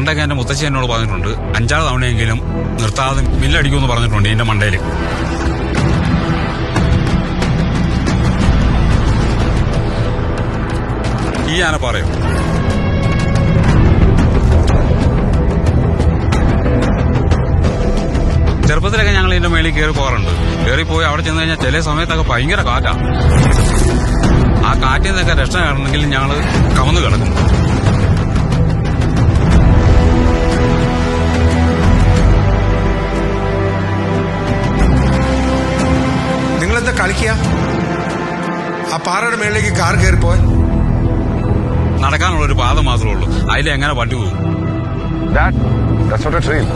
പണ്ടൊക്കെ എന്റെ മുത്തശ്ശി എന്നോട് പറഞ്ഞിട്ടുണ്ട് 5-6 തവണയെങ്കിലും നിർത്താതെ മില്ലടിക്കുമെന്ന് പറഞ്ഞിട്ടുണ്ട് എന്റെ മണ്ടയിൽ. ഈ ആന പറയും. ചെറുപ്പത്തിലൊക്കെ ഞങ്ങൾ ഇതിന്റെ മേളിൽ കയറി പോകാറുണ്ട്. കയറിപ്പോയി അവിടെ ചെന്ന് കഴിഞ്ഞാൽ ചില സമയത്തൊക്കെ ഭയങ്കര കാറ്റാ. ആ കാറ്റിൽ നിന്നൊക്കെ രക്ഷ കാണണമെങ്കിൽ ഞങ്ങൾ കമന്ന് കിടക്കും. നിങ്ങളെന്താ കളിക്കുക? ആ പാറയുടെ മേളിലേക്ക് കാർ കയറിപ്പോയ നടക്കാനുള്ളൊരു പാത മാത്രമേ ഉള്ളൂ. അതിലെങ്ങനെ വണ്ടി പോകും? That's not a trail.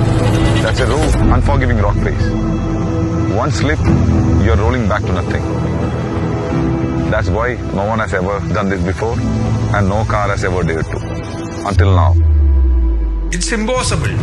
That's a raw, unforgiving rock face. One slip, you're rolling back to nothing. That's why no one has ever done this before and no car has ever dared to. Until now. It's impossible.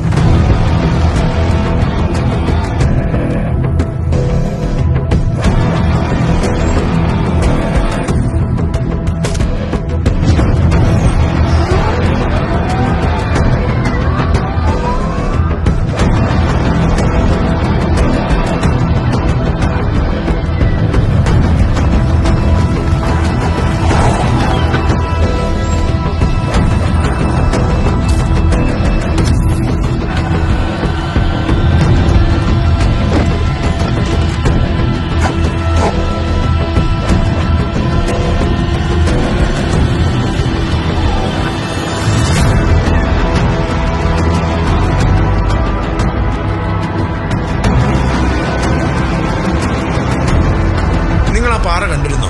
പാറ കണ്ടിരുന്നോ?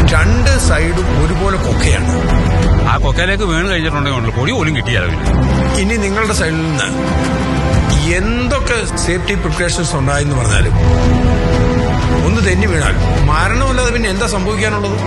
2 സൈഡും ഒരുപോലെ കൊക്കയാണ്. ആ കൊക്കയിലേക്ക് വീണ് കഴിഞ്ഞിട്ടുണ്ടെങ്കിൽ പൊടി പോലും കിട്ടിയാലോ. ഇനി നിങ്ങളുടെ സൈഡിൽ നിന്ന് എന്തൊക്കെ സേഫ്റ്റി പ്രിക്കോഷൻസ് ഉണ്ടായെന്ന് പറഞ്ഞാലും ഒന്ന് തെന്നി വീണാൽ മരണമല്ലാതെ പിന്നെ എന്താ സംഭവിക്കാനുള്ളത്?